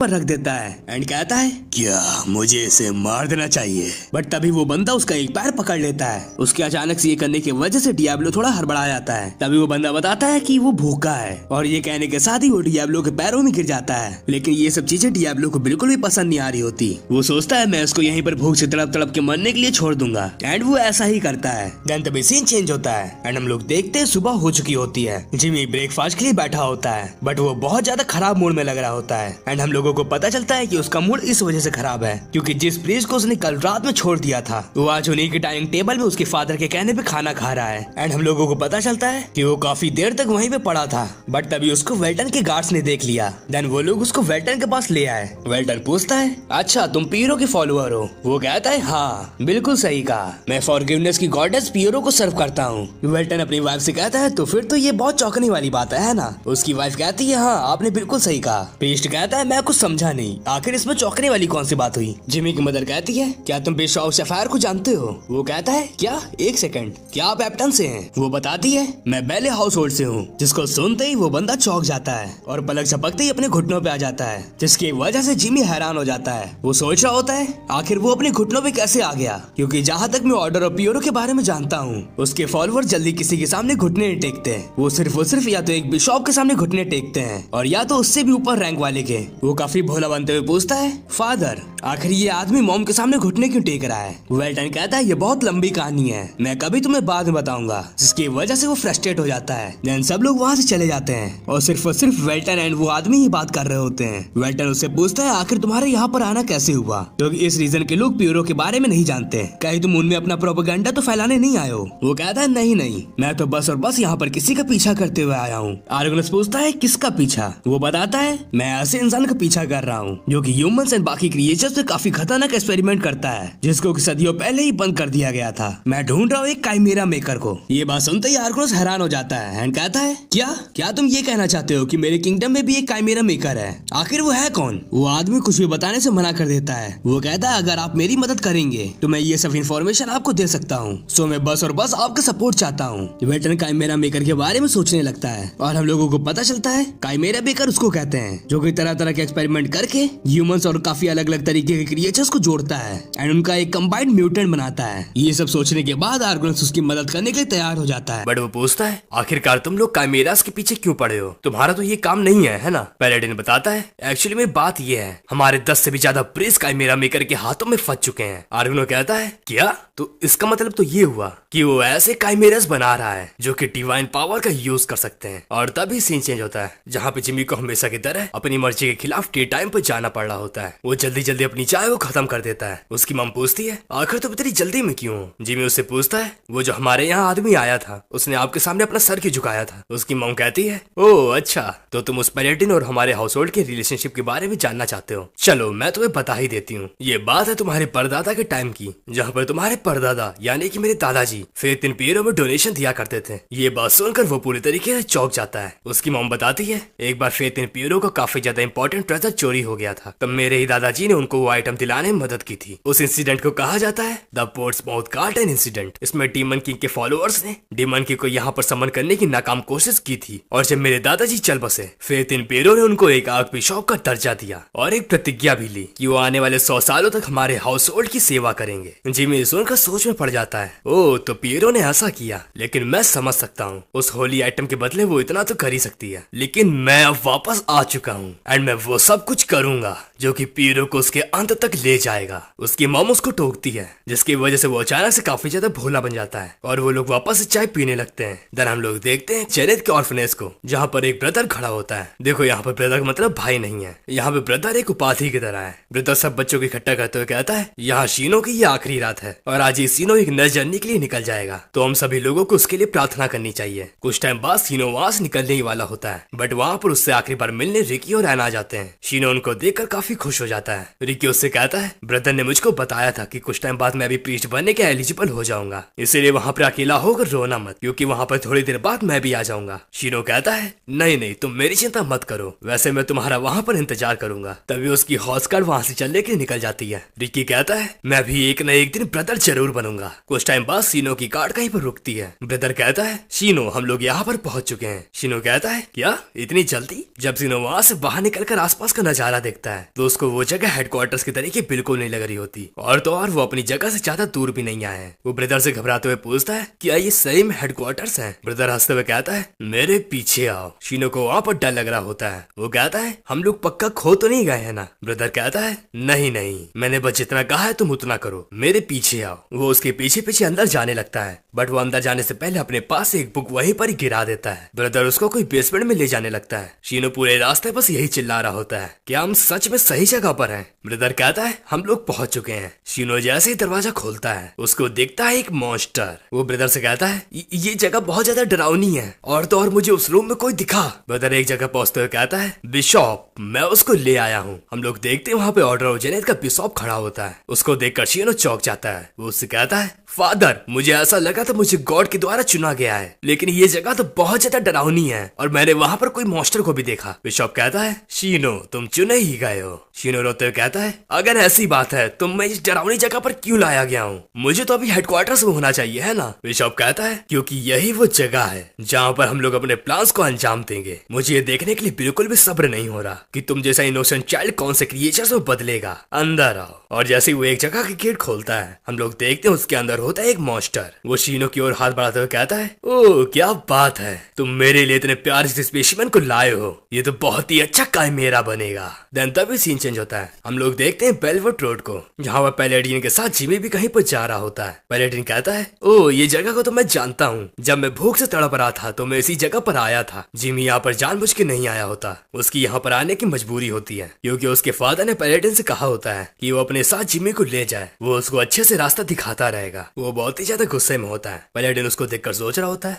पर रख देता है एंड कहता है क्या मुझे इसे मार देना चाहिए। बट तभी वो बंदा उसका एक पैर पकड़ लेता है। उसके अचानक से ये करने की वजह से डियाब्लो थोड़ा हड़बड़ा जाता है। तभी वो बंदा बताता है कि वो भूखा है और ये कहने के साथ ही वो डियाब्लो के पैरों में गिर जाता है। लेकिन ये सब चीजें डियाब्लो को बिल्कुल भी पसंद नहीं आ रही होती। वो सोचता है मैं उसको यहीं पर भूख से तड़प तड़प के मरने के लिए छोड़ दूंगा एंड वो ऐसा ही करता है। देन तभी सीन चेंज होता है एंड हम लोग देखते हैं सुबह हो चुकी होती है। जिमी ब्रेकफास्ट के लिए बैठा होता है बट वो बहुत ज्यादा खराब मूड में लग रहा होता है एंड हम लोगों को पता चलता है कि उसका मूड इस वजह से खराब है क्योंकि जिस प्रीस्ट को उसने कल रात में छोड़ दिया था वो आज उन्हीं की डाइनिंग टेबल में उसके फादर के कहने पे खाना खा रहा है। एंड हम लोगों को पता चलता है कि वो काफी देर तक वहीं पे पड़ा था बट तभी उसको वेल्टन के गार्ड्स ने देख लिया। देन वो लोग उसको वेल्टन के पास ले आए। वेल्टन पूछता है अच्छा तुम पियरो के फॉलोअर हो? वो कहता है हाँ बिल्कुल सही कहा, मैं फॉरगिवनेस की गॉडेस पियरो को सर्व करता हूँ। वेल्टन अपनी वाइफ से कहता है तो फिर तो ये बहुत चौंकने वाली बात है ना? उसकी वाइफ कहती है हाँ आपने बिल्कुल सही कहा। प्रीस्ट कहता है मैं कुछ समझा नहीं, आखिर इसमें चौंकने वाली कौन सी बात हुई? जिमी की मदर कहती है क्या तुम बिशप सफायर को जानते हो? वो कहता है क्या, एक सेकंड, क्या आप एप्टन से हैं? वो बताती है मैं बेले हाउस होल्ड से हूँ। जिसको सुनते ही वो बंदा चौंक जाता है और पलक झपकते ही अपने घुटनों पे आ जाता है जिसकी वजह से जिमी हैरान हो जाता है। वो सोच रहा होता है आखिर वो अपने घुटनों पे कैसे आ गया क्योंकि जहाँ तक मैं ऑर्डर ऑफ पियरो के बारे में जानता हूँ उसके फॉलोअर जल्दी किसी के सामने घुटने नहीं टेकते। वो सिर्फ या तो एक बिशप के सामने घुटने टेकते हैं और या तो उससे भी ऊपर रैंक वाले के। वो काफी भोला बनते हुए पूछता है फादर आखिर ये आदमी मॉम के सामने घुटने क्यों टेक रहा है? वेल्टन कहता है ये बहुत लंबी कहानी है, मैं कभी तुम्हें बाद में बताऊंगा। जिसकी वजह से वो फ्रस्ट्रेट हो जाता है। देन सब लोग वहाँ से चले जाते हैं और सिर्फ वेल्टन एंड वो आदमी ही बात कर रहे होते हैं। वेल्टन उससे पूछता है आखिर तुम्हारे यहाँ पर आना कैसे हुआ क्योंकि इस रीजन के लोग पियरो के बारे में नहीं जानते, कहीं तुम उनमें अपना प्रोपेगेंडा तो फैलाने नहीं आए हो? वो कहता है नहीं मैं तो बस और बस यहाँ पर किसी का पीछा करते हुए आया हूँ। आर्गुनस पूछता है किसका पीछा? वो बताता है मैं ऐसे इंसान का पीछा कर रहा हूँ जो कि ह्यूमंस एंड बाकी क्रिएचर्स पे काफी खतरनाक एक्सपेरिमेंट करता है जिसको कि सदियों पहले ही बंद कर दिया गया था। मैं ढूंढ रहा हूँ एक काइमेरा मेकर को। ये बात सुनते ही आर्गुनस हैरान हो जाता है एंड कहता है क्या तुम ये कहना चाहते हो कि मेरे किंगडम में भी एक काइमेरा मेकर है? आखिर वो है कौन? वो आदमी कुछ भी बताने से मना कर देता है। वो कहता है अगर आप मेरी मदद करेंगे तो मैं ये सब इन्फॉर्मेशन आपको दे सकता हूँ, सो मैं बस और बस आपका सपोर्ट चाहता हूँ। वेल्टन काइमेरा मेकर के बारे में सोचने लगता है और हम लोगों को पता चलता है काइमेरा मेकर उसको कहते हैं जो कि तरह तरह के एक्सपेरिमेंट करके ह्यूमंस और काफी अलग अलग तरीके के क्रिएचर्स को जोड़ता है एंड उनका एक कंबाइंड म्यूटेंट बनाता है। ये सब सोचने के बाद आर्गुनस उसकी मदद करने के लिए तैयार हो जाता है। बट वो पूछता है आखिरकार तुम लोग काइमेरास के पीछे क्यों पड़े हो? तुम्हारा तो ये काम नहीं है ना? पैलेडिन बताता है एक्चुअली में बात ये है हमारे 10 से भी ज्यादा प्रीस्ट काइमेरा मेकर के हाथों में फंस चुके हैं। आर्गुनो कहता है क्या? तो इसका मतलब तो ये हुआ कि वो ऐसे काइमेरास बना रहा है जो कि डिवाइन पावर का यूज कर सकते हैं। और तभी सीन चेंज होता है जहाँ पे जिमी को हमेशा की तरह अपनी मर्जी के खिलाफ टी टाइम पे जाना पड़ रहा होता है। वो जल्दी अपनी चाय को खत्म कर देता है। उसकी मम पूछती है आखिर तुम इतनी जल्दी में क्यों? जिमी उससे पूछता है वो जो हमारे यहाँ आदमी आया था उसने आपके सामने अपना सर क्यों झुकाया था? उसकी मम कहती है ओह अच्छा, तो तुम उस पैलेडिन और हमारे हाउस होल्ड के रिलेशनशिप के बारे में जानना चाहते हो? चलो मैं तुम्हें बता ही देती हूँ। ये बात है तुम्हारे परदादा के टाइम की जहाँ पर तुम्हारे परदादा यानी कि मेरे दादाजी फेथ इन पियरो में डोनेशन दिया करते थे। ये बात सुनकर वो पूरी तरीके से चौंक जाता है। उसकी मॉम बताती है एक बार फेथ इन पियरो का काफी ज्यादा इंपॉर्टेंट ट्रेजर चोरी हो गया था, तब मेरे ही दादाजी ने उनको वो आइटम दिलाने में मदद की थी। उस इंसिडेंट को कहा जाता है द पोर्ट्समाउथ गार्डन इंसिडेंट। इसमें डीमन किंग के फॉलोअर्स ने डीमन किंग को यहाँ पर समन करने की नाकाम कोशिश की थी और जब मेरे दादाजी चल बसे फेथ इन पियरो ने उनको एक आर्क बिशप का दर्जा दिया और एक प्रतिज्ञा भी ली कि वो आने वाले 100 सालों तक हमारे हाउस होल्ड की सेवा करेंगे। जिमी सुनकर सोच में पड़ जाता है ओह तो पियरो ने ऐसा किया, लेकिन मैं समझ सकता हूँ उस होली आइटम के बदले वो इतना तो कर ही सकती है, लेकिन मैं अब वापस आ चुका हूँ एंड मैं वो सब कुछ करूंगा जो कि पियरो को उसके अंत तक ले जाएगा। उसकी मॉम उसको टोकती है जिसकी वजह से वो अचानक से काफी ज्यादा भोला बन जाता है और वो लोग वापस से चाय पीने लगते हैं। देन हम लोग देखते हैं जेनेट के ऑर्फनेज को जहाँ पर एक ब्रदर खड़ा होता है। देखो यहाँ पर ब्रदर मतलब भाई नहीं है, यहाँ पे ब्रदर एक उपाधि की तरह है। ब्रदर सब बच्चों को इकट्ठा करते हुए कहता है यहाँ शीनो की ये आखिरी रात है और आज ये शीनो एक नई जर्नी के लिए निकल जाएगा, तो हम सभी लोगों को उसके लिए प्रार्थना करनी चाहिए। कुछ टाइम बाद शीनो वहाँ से निकलने ही वाला होता है बट वहाँ पर उससे आखिरी बार मिलने रिकी और एना आ जाते हैं। शीनो उनको देखकर काफी खुश हो जाता है। रिकी उससे कहता है ब्रदर ने मुझको बताया था कि कुछ टाइम बाद मैं भी प्रीस्ट बनने के एलिजिबल हो जाऊंगा, इसीलिए वहाँ पर अकेला होकर रोना मत क्योंकि वहाँ पर थोड़ी देर बाद मैं भी आ जाऊंगा। शीनो कहता है नहीं तुम मेरी चिंता मत करो, वैसे मैं तुम्हारा वहाँ पर इंतजार करूंगा। तभी उसकी हॉर्स कार वहाँ से चलने के लिए निकल जाती है। रिकी कहता है मैं भी एक न एक दिन ब्रदर जरूर बनूंगा। कुछ टाइम बाद शीनो की कार कहीं पर रुकती है। ब्रदर कहता है शीनो हम लोग यहाँ पर पहुंच चुके हैं। शीनो कहता है क्या इतनी जल्दी? जब शीनो वहाँ से बाहर निकलकर आसपास आसपास का नजारा देखता है तो उसको वो जगह हेडक्वार्टर्स की तरीके बिल्कुल नहीं लग रही होती, और तो और वो अपनी जगह से ज्यादा दूर भी नहीं आए हैं। वो ब्रदर से घबराते हुए पूछता है क्या ये सही में हेडक्वार्टर्स हैं? ब्रदर हंसते हुए कहता है मेरे पीछे आओ। शीनो को वहाँ पर डर लग रहा होता है। वो कहता है हम लोग पक्का खो तो नहीं गए हैं ना? ब्रदर कहता है नहीं नहीं, मैंने बस जितना कहा है तुम उतना करो, मेरे पीछे आओ। वो उसके पीछे पीछे अंदर जाने लगता है, बट वो अंदर जाने से पहले अपने पास से एक बुक वहीं पर ही गिरा देता है। ब्रदर उसको कोई बेसमेंट में ले जाने लगता है। शीनो पूरे रास्ते बस यही चिल्ला रहा होता है क्या हम सच में सही जगह पर हैं? ब्रदर कहता है हम लोग पहुंच चुके हैं। शीनो जैसे ही दरवाजा खोलता है उसको देखता है एक मॉन्स्टर। वो ब्रदर से कहता है ये जगह बहुत ज्यादा डरावनी है, और तो और मुझे उस रूम में कोई दिखा। ब्रदर एक जगह पहुंचते हुए कहता है बिशॉप मैं उसको ले आया हूँ। हम लोग देखते हैं वहाँ पे ऑर्डर ऑफ जेनेट का बिशॉप खड़ा होता है। उसको देखकर शीनो चौंक जाता है। वो उससे कहता है फादर मुझे ऐसा लगा था मुझे गॉड के द्वारा चुना गया है, लेकिन ये जगह तो बहुत ज्यादा डरावनी है और मैंने वहाँ पर कोई मॉन्स्टर को भी देखा। बिशॉप कहता है शीनो तुम चुने ही गए हो। शीनो रोते हुए कहता है अगर ऐसी बात है तो मैं इस डरावनी जगह पर क्यों लाया गया हूँ? मुझे तो अभी हेडक्वार्टर्स में होना चाहिए है ना? बिशॉप कहता है क्योंकि यही वो जगह है जहाँ पर हम लोग अपने प्लान्स को अंजाम देंगे। मुझे ये देखने के लिए बिल्कुल भी सब्र नहीं हो रहा कि तुम जैसा इनोसेंट चाइल्ड कौन से क्रिएचर्स में बदलेगा। अंदर आओ। और जैसे ही वो एक जगह की गेट खोलता है हम लोग देखते हैं उसके अंदर होता है एक मॉन्स्टर। वो शीनो की ओर हाथ बढ़ाते हुए कहता है ओह क्या बात है, तुम मेरे लिए इतने प्यार से स्पेसिमेन को लाए हो, ये तो बहुत ही अच्छा काइमेरा बनेगा। देन तभी सीन चेंज होता है। हम लोग देखते हैं बेलवुड रोड को, जहाँ वह पैलेडिन के साथ जिमी भी कहीं पर जा रहा होता है। पैलेडिन कहता है ओह ये जगह को तो मैं जानता हूँ, जब मैं भूख से तड़प रहा था तो मैं इसी जगह पर आया था। जिमी यहाँ पर जानबूझ के नहीं आया होता, उसकी यहाँ पर आने की मजबूरी होती है क्योंकि उसके फादर ने पैलेडिन से कहा होता है कि वो अपने साथ जिमी को ले जाए, वो उसको अच्छे से रास्ता दिखाता रहेगा। वो बहुत ही ज्यादा गुस्से में होता है। पैलेडिन उसको देखकर सोच रहा होता है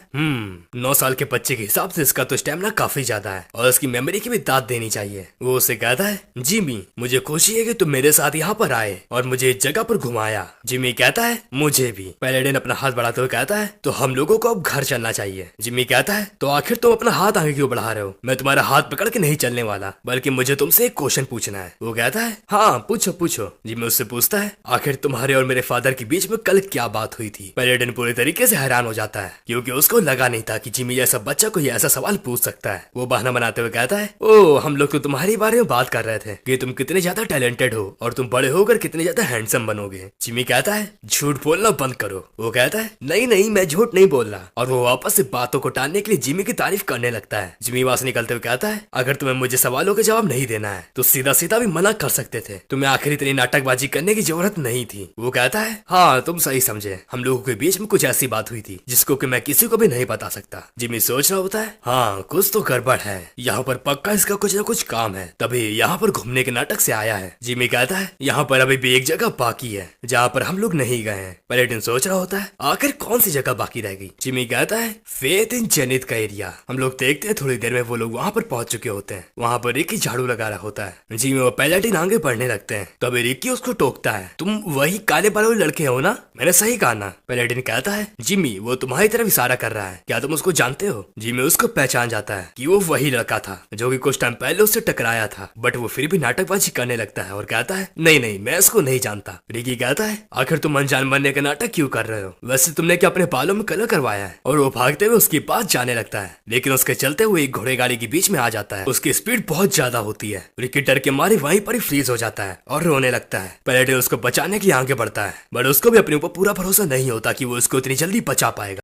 9 साल के बच्चे के हिसाब से इसका तो स्टेमिना काफी ज्यादा है और उसकी मेमोरी की भी दाद देनी चाहिए। वो उसे कहता है जिमी मुझे खुशी है कि तुम मेरे साथ यहाँ पर आए और मुझे इस जगह पर घुमाया। जिमी कहता है मुझे भी। पैलेडिन अपना हाथ बढ़ाते हुए कहता है तो हम लोगों को अब घर चलना चाहिए। जिमी कहता है तो आखिर तुम अपना हाथ आगे क्यों बढ़ा रहे हो? मैं तुम्हारा हाथ पकड़ के नहीं चलने वाला, बल्कि मुझे तुमसे एक क्वेश्चन पूछना है। वो कहता है हाँ पूछो पूछो। जिमी उससे पूछता है आखिर तुम्हारे और मेरे फादर के बीच में कल क्या बात हुई थी? पैलेडिन पूरी तरीके से हैरान हो जाता है क्योंकि उसको लगा नहीं था कि जिमी जैसा बच्चा कोई ऐसा सवाल पूछ सकता है। वो बहाना बनाते हुए कहता है ओ हम लोग तो तुम्हारे बारे में बात कर रहे थे कि तुम कितने ज्यादा टैलेंटेड हो और तुम बड़े होकर कितने ज्यादा हैंडसम बनोगे। जिमी कहता है झूठ बोलना बंद करो। वो कहता है नहीं नहीं मैं झूठ नहीं बोल रहा, और वो वापस से बातों को टालने के लिए जिमी की तारीफ करने लगता है। जिमी वहां से निकलते हुए कहता है अगर तुम्हें मुझे सवालों के जवाब नहीं देना है तो सीधा सीधा भी मना कर सकते थे, तुम्हें आखिर इतनी नाटकबाजी करने की जरूरत नहीं थी। वो कहता है हाँ तुम सही समझे, हम लोगों के बीच में कुछ ऐसी बात हुई थी जिसको कि मैं किसी को भी नहीं बता सकता। जिमी सोच रहा होता है हाँ कुछ तो गड़बड़ है, यहाँ पर पक्का इसका कुछ ना कुछ काम है, तभी यहाँ पर घूमने के नाटक से आया है। जिमी कहता है यहाँ पर अभी भी एक जगह बाकी है जहाँ पर हम लोग नहीं गए हैं। पैलेडिन सोच रहा होता है आखिर कौन सी जगह बाकी रह गई। जिमी कहता है फेथ इन जेनिथ का एरिया। हम लोग देखते हैं थोड़ी देर में वो लोग वहाँ पर पहुंच चुके होते हैं। वहाँ पर रिकी झाड़ू लगा रहा होता है। जिमी और पैलेडिन आगे बढ़ने लगते हैं, तभी रिकी उसको टोकता है तुम वही काले बालों वाले लड़के हो ना? मैंने सही कहा ना? पैलेडिन कहता है जिमी वो तुम्हारी तरफ इशारा कर रहा है, क्या तुम उसको जानते हो? जिमी उसको पहचान जाता है कि वो वही लड़का था जो कि कुछ टाइम पहले उससे टकराया था, बट वो फिर भी नाटकबाजी करने लगता है और कहता है नहीं नहीं मैं इसको नहीं जानता। रिकी कहता है आखिर तुम अनजान बनने का नाटक क्यों कर रहे हो? वैसे तुमने क्या अपने बालों में कलर करवाया है? और वो भागते हुए उसके पास जाने लगता है, लेकिन उसके चलते हुए एक घोड़े गाड़ी के बीच में आ जाता है। उसकी स्पीड बहुत ज्यादा होती है। रिकी डर के मारे वहीं पर ही फ्रीज हो जाता है और रोने लगता है। पैलेडिन उसको बचाने के लिए आगे बढ़ता है, बट उसको भी अपने ऊपर पूरा भरोसा नहीं होता कि वो उसको इतनी जल्दी बचा पाएगा।